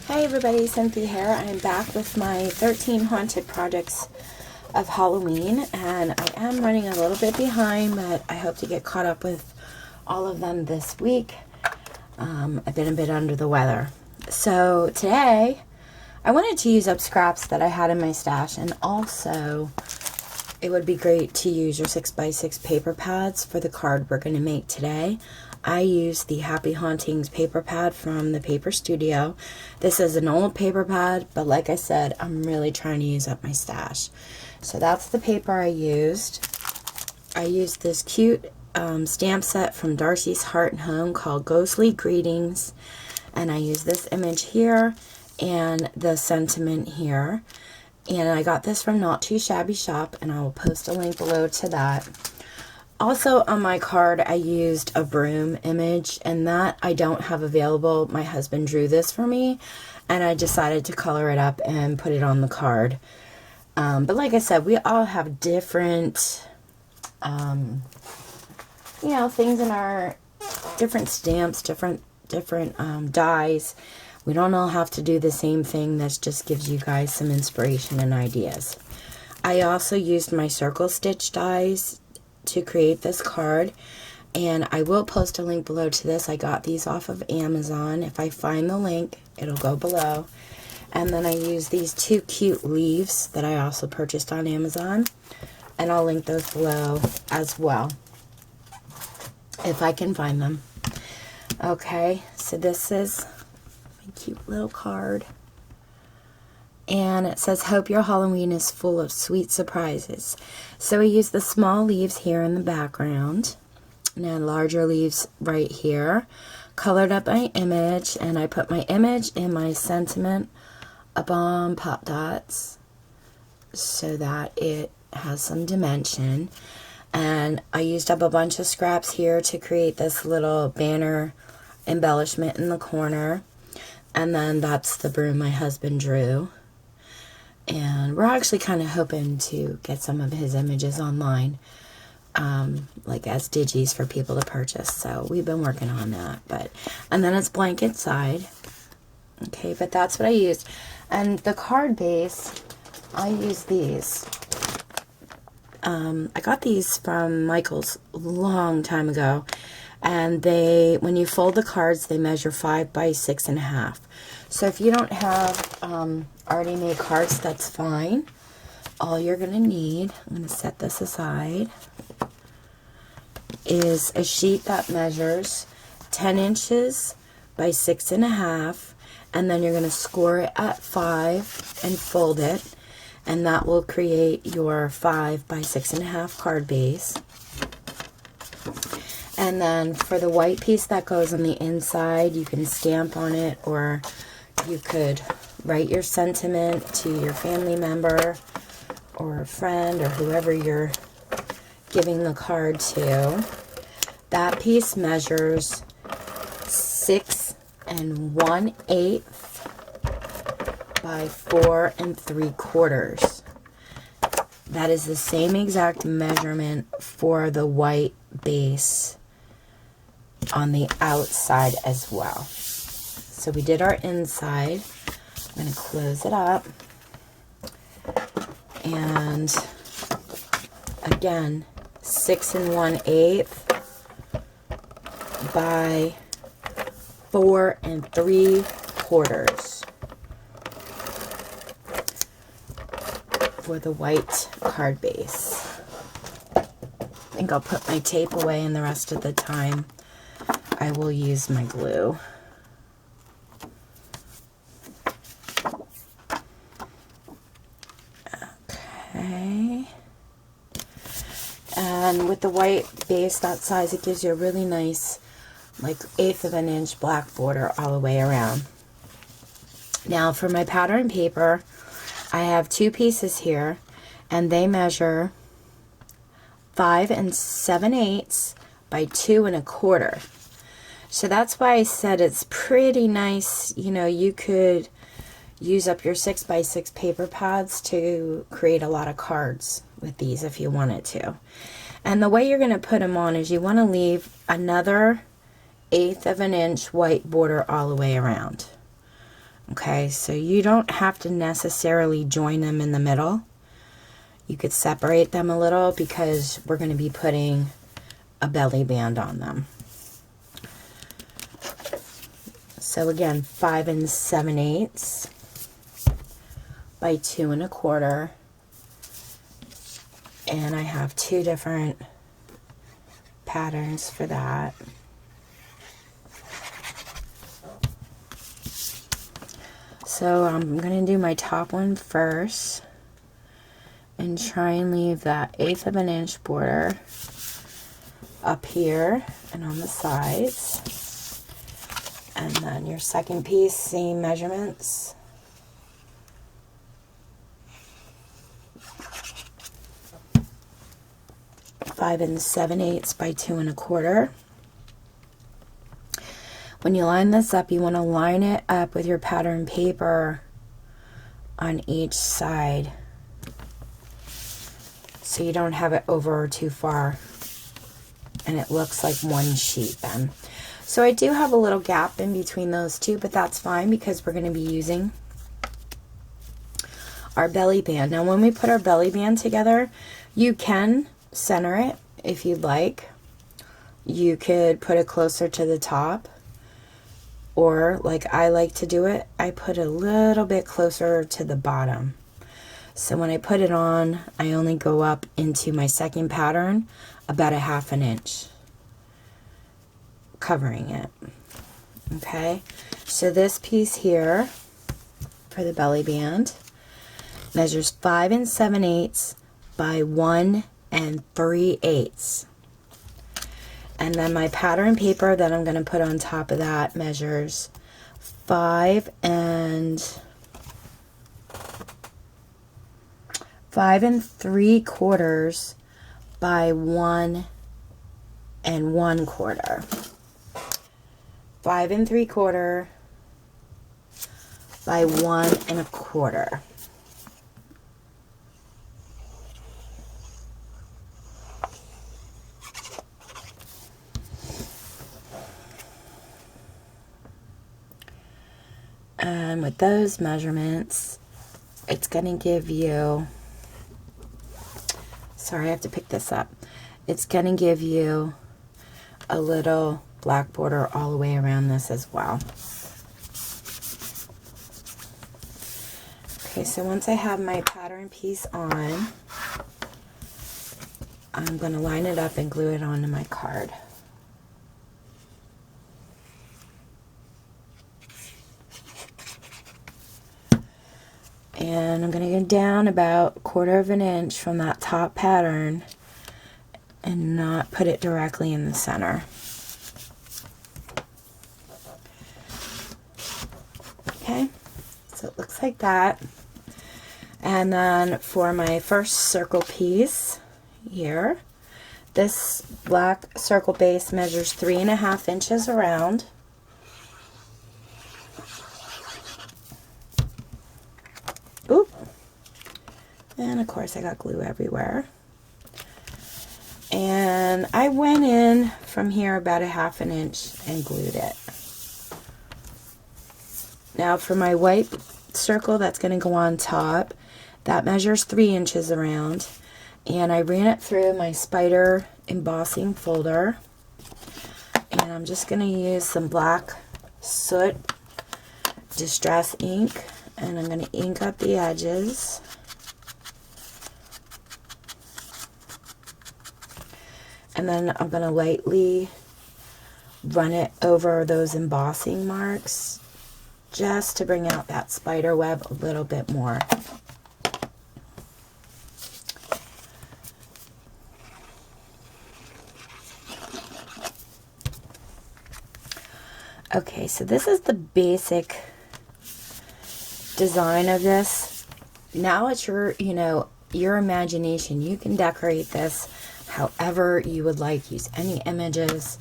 Hi everybody, Cynthia here. I am back with my 13 haunted projects of Halloween, and I am running a little bit behind, but I hope to get caught up with all of them this week. I've been a bit under the weather. So today, I wanted to use up scraps that I had in my stash, and also it would be great to use your 6x6 paper pads for the card we're going to make today. I used the Happy Hauntings paper pad from the Paper Studio. This is an old paper pad, but like I said, I'm really trying to use up my stash. So that's the paper I used. I used this cute stamp set from Darcy's Heart and Home called Ghostly Greetings. And I used this image here and the sentiment here. And I got this from Not Too Shabby Shop, and I will post a link below to that. Also on my card, I used a broom image, and that I don't have available. My husband drew this for me, and I decided to color it up and put it on the card. But like I said, we all have different, things in our different stamps, different dies. We don't all have to do the same thing. That just gives you guys some inspiration and ideas. I also used my circle stitch dies to create this card, and I will post a link below to this. I got these off of Amazon. If I find the link, it'll go below. And then I use these two cute leaves that I also purchased on Amazon, and I'll link those below as well if I can find them. Okay, so this is my cute little card. And it says, hope your Halloween is full of sweet surprises. So we use the small leaves here in the background, and then larger leaves right here. Colored up my image, and I put my image and my sentiment up on pop dots so that it has some dimension. And I used up a bunch of scraps here to create this little banner embellishment in the corner. And then that's the broom my husband drew. And we're actually kind of hoping to get some of his images online, like as digis for people to purchase. So we've been working on that. And then it's blanket side. Okay, but that's what I used. And the card base, I use these. I got these from Michael's a long time ago. And when you fold the cards, they measure 5 by 6.5. So if you don't have already made cards, that's fine. All you're going to need, I'm going to set this aside, is a sheet that measures 10 inches by 6.5. And then you're going to score it at 5 and fold it. And that will create your 5 by 6.5 card base. And then for the white piece that goes on the inside, you can stamp on it, or you could write your sentiment to your family member or a friend or whoever you're giving the card to. That piece measures 6 1/8 by 4 3/4. That is the same exact measurement for the white base on the outside as well. So we did our inside. I'm going to close it up. And again, 6 1/8 by 4 3/4 for the white card base. I think I'll put my tape away, and the rest of the time I will use my glue. Okay. And with the white base that size, it gives you a really nice, like 1/8 of an inch black border all the way around. Now for my pattern paper, I have 2 pieces here, and they measure 5 7/8 by 2 1/4. So that's why I said it's pretty nice. You know, you could use up your 6x6 paper pads to create a lot of cards with these if you wanted to. And the way you're going to put them on is you want to leave another 1/8 of an inch white border all the way around. Okay, so you don't have to necessarily join them in the middle. You could separate them a little because we're going to be putting a belly band on them. So again, 5 7/8 by 2 1/4. And I have 2 different patterns for that. So I'm going to do my top one first and try and leave that 1/8 of an inch border up here and on the sides. And then your second piece, same measurements. Five 7/8 by 2 1/4. When you line this up, you want to line it up with your pattern paper on each side so you don't have it over or too far and it looks like one sheet then. So I do have a little gap in between those two, but that's fine because we're going to be using our belly band. Now when we put our belly band together, you can center it if you'd like. You could put it closer to the top, or like I like to do it, I put a little bit closer to the bottom. So when I put it on, I only go up into my second pattern about a 1/2 inch, covering it. Okay, so this piece here for the belly band measures 5 7/8 by 1 3/8. And then my pattern paper that I'm going to put on top of that measures 5 3/4 by 1 1/4. 5 3/4 by 1 1/4. And with those measurements, it's going to give you, sorry, I have to pick this up. It's going to give you a little black border all the way around this as well. Okay, so once I have my pattern piece on, I'm going to line it up and glue it onto my card. And I'm going to go down about 1/4 of an inch from that top pattern and not put it directly in the center. Okay, so it looks like that. And then for my first circle piece here, this black circle base measures 3 1/2 inches around. Oop. And of course I got glue everywhere. And I went in from here about a 1/2 inch and glued it. Now for my white circle that's going to go on top, that measures 3 inches around. And I ran it through my spider embossing folder. And I'm just going to use some black soot distress ink. And I'm going to ink up the edges. And then I'm going to lightly run it over those embossing marks just to bring out that spider web a little bit more. Okay, so this is the basic design of this. Now it's your, your imagination. You can decorate this however you would like. Use any images.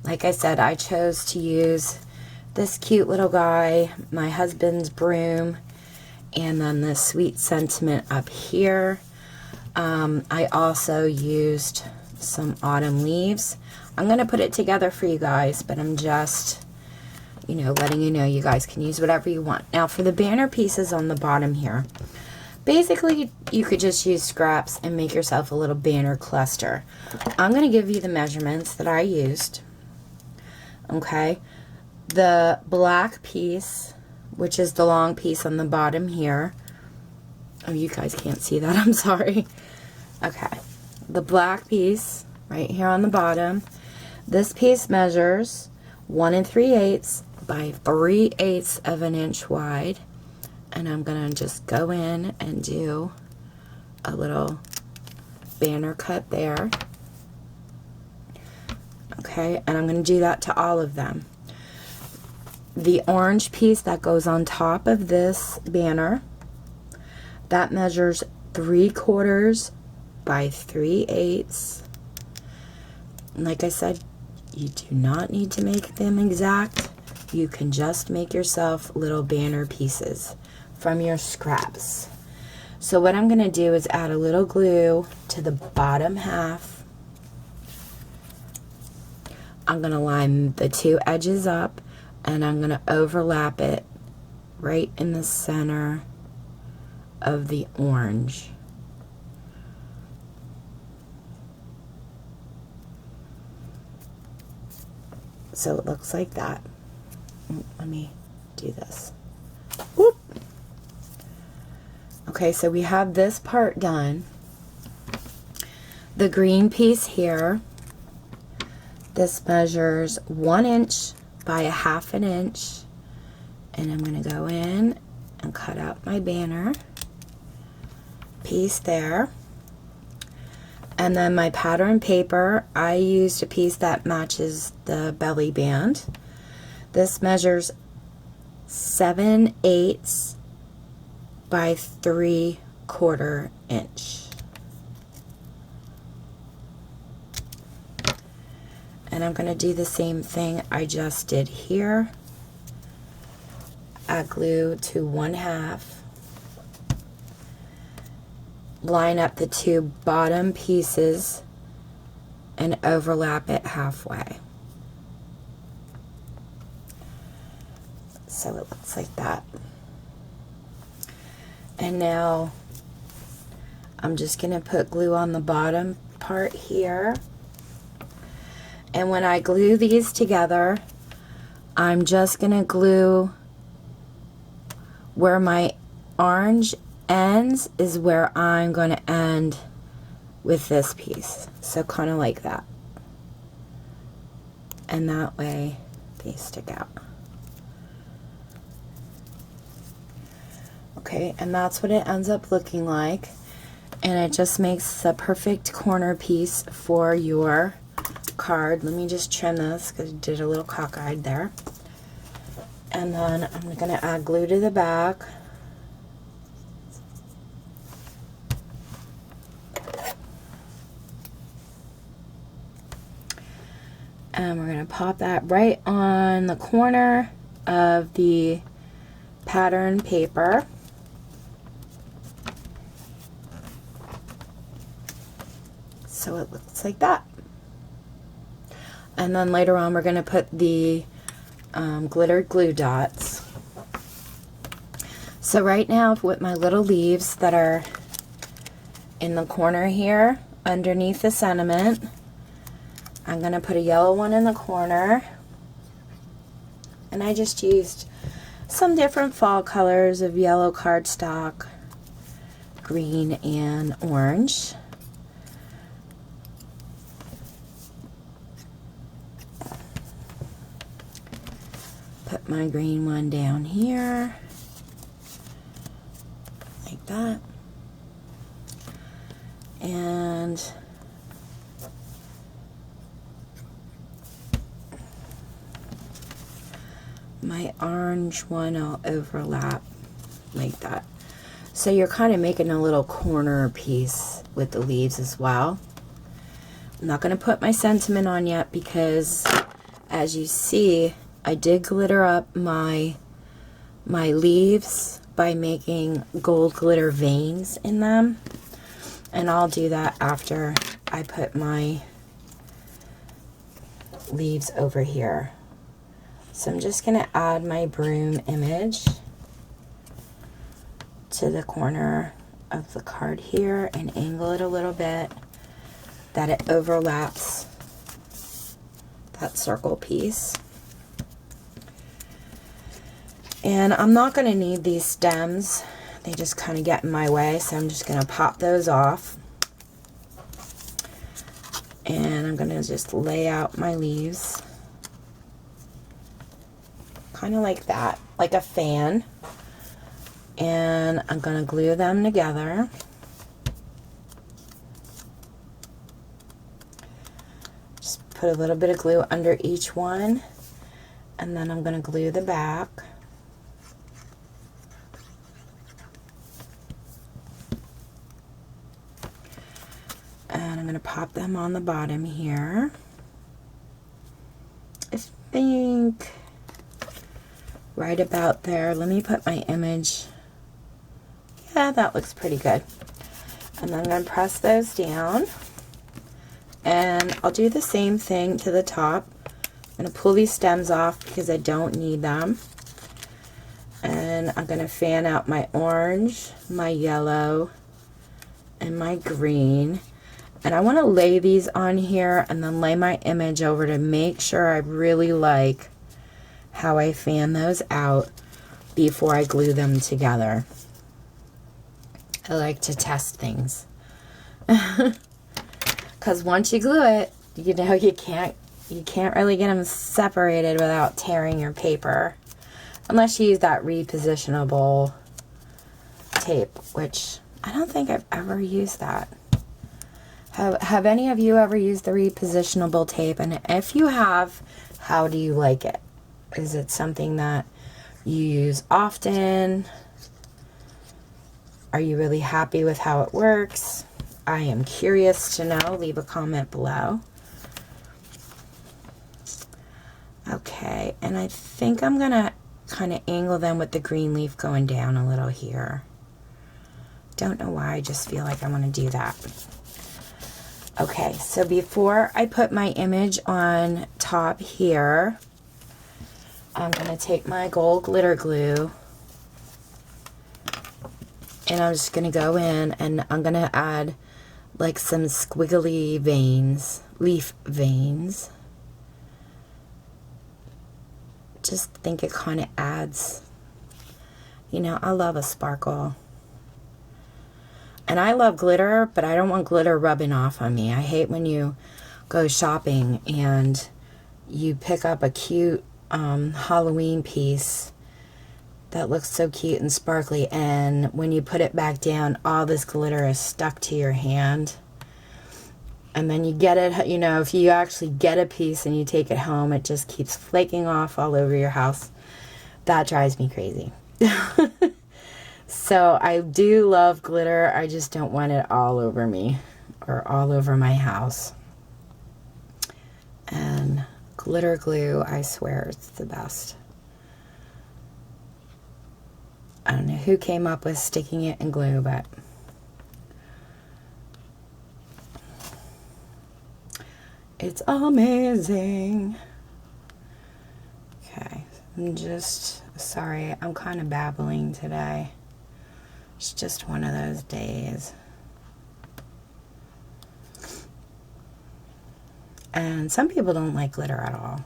Like I said, I chose to use this cute little guy, my husband's broom, and then this sweet sentiment up here. I also used some autumn leaves. I'm going to put it together for you guys, but I'm just you know, letting you know you guys can use whatever you want. Now for the banner pieces on the bottom here, basically you could just use scraps and make yourself a little banner cluster. I'm going to give you the measurements that I used. Okay, the black piece, which is the long piece on the bottom here. Oh, you guys can't see that, I'm sorry. Okay, the black piece right here on the bottom, this piece measures 1 3/8 by 3/8 of an inch wide, and I'm gonna just go in and do a little banner cut there. Okay, and I'm gonna do that to all of them. The orange piece that goes on top of this banner, that measures 3/4 by 3/8. Like I said, you do not need to make them exact. You can just make yourself little banner pieces from your scraps. So what I'm going to do is add a little glue to the bottom half. I'm going to line the two edges up, and I'm going to overlap it right in the center of the orange. So it looks like that. Let me do this. Whoop. Okay, so we have this part done. The green piece here, this measures 1 inch by 1/2 inch, and I'm going to go in and cut out my banner piece there. And then my pattern paper, I used a piece that matches the belly band. This measures 7/8 by 3/4 inch. And I'm going to do the same thing I just did here. Add glue to 1/2. Line up the two bottom pieces and overlap it halfway. So it looks like that. And now I'm just going to put glue on the bottom part here. And when I glue these together, I'm just going to glue where my orange ends is where I'm going to end with this piece. So kind of like that. And that way they stick out. Okay, and that's what it ends up looking like. And it just makes a perfect corner piece for your card. Let me just trim this because I did a little cockeyed there. And then I'm going to add glue to the back. And we're going to pop that right on the corner of the pattern paper. So it looks like that. And then later on we're going to put the glittered glue dots. So right now with my little leaves that are in the corner here underneath the sentiment, I'm going to put a yellow one in the corner, and I just used some different fall colors of yellow cardstock, green, and orange. Put my green one down here, like that, and my orange one I'll overlap like that. So you're kind of making a little corner piece with the leaves as well. I'm not going to put my sentiment on yet because, as you see, I did glitter up my leaves by making gold glitter veins in them, and I'll do that after I put my leaves over here. So I'm just going to add my broom image to the corner of the card here and angle it a little bit that it overlaps that circle piece. And I'm not going to need these stems. They just kind of get in my way, so I'm just going to pop those off. And I'm going to just lay out my leaves. Kind of like that, like a fan. And I'm going to glue them together. Just put a little bit of glue under each one. And then I'm going to glue the back. And I'm going to pop them on the bottom here. I think right about there. Let me put my image. Yeah, that looks pretty good. And then I'm going to press those down. And I'll do the same thing to the top. I'm going to pull these stems off because I don't need them. And I'm going to fan out my orange, my yellow, and my green. And I want to lay these on here and then lay my image over to make sure I really like how I fan those out before I glue them together. I like to test things. Because once you glue it, you know you can't really get them separated without tearing your paper. Unless you use that repositionable tape, which I don't think I've ever used that. Have any of you ever used the repositionable tape? And if you have, how do you like it? Is it something that you use often? Are you really happy with how it works? I am curious to know. Leave a comment below. Okay, and I think I'm gonna kind of angle them with the green leaf going down a little here. Don't know why, I just feel like I want to do that. Okay, so before I put my image on top here, I'm going to take my gold glitter glue and I'm just going to go in and I'm going to add like some squiggly veins, leaf veins. Just think it kind of adds, you know, I love a sparkle. And I love glitter, but I don't want glitter rubbing off on me. I hate when you go shopping and you pick up a cute Halloween piece that looks so cute and sparkly, and when you put it back down, all this glitter is stuck to your hand. And then you get it, you know, if you actually get a piece and you take it home, it just keeps flaking off all over your house. That drives me crazy. So I do love glitter, I just don't want it all over me or all over my house. And glitter glue, I swear it's the best. I don't know who came up with sticking it in glue, but it's amazing. Okay, I'm just sorry, I'm kind of babbling today. It's just one of those days. And some people don't like glitter at all,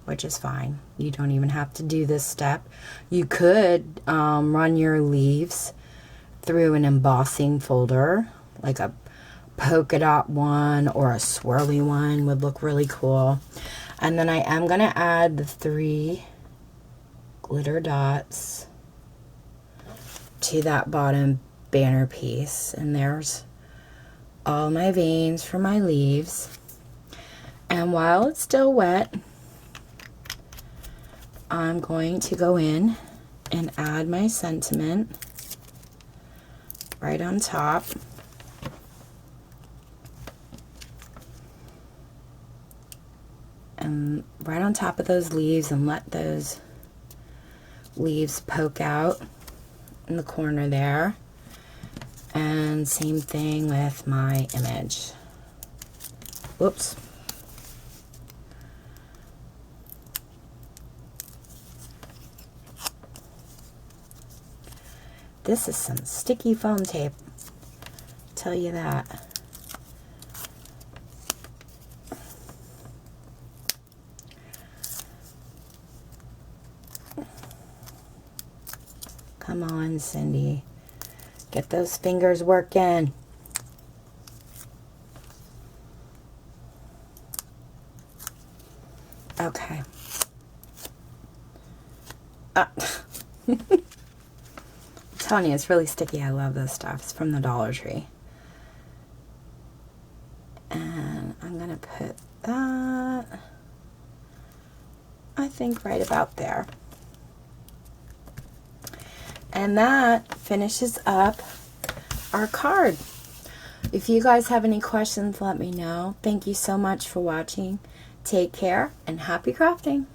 which is fine. You don't even have to do this step. You could run your leaves through an embossing folder, like a polka dot one or a swirly one would look really cool. And then I am going to add the 3 glitter dots to that bottom banner piece, and there's all my veins for my leaves. And while it's still wet, I'm going to go in and add my sentiment right on top. And right on top of those leaves, and let those leaves poke out in the corner there. And same thing with my image. Whoops. this is some sticky foam tape. Tell you that. Come on, Cindy. Get those fingers working. Okay. I'm telling you, it's really sticky. I love this stuff. It's from the Dollar Tree. And I'm going to put that, I think, right about there. And that finishes up our card. If you guys have any questions, let me know. Thank you so much for watching. Take care and happy crafting.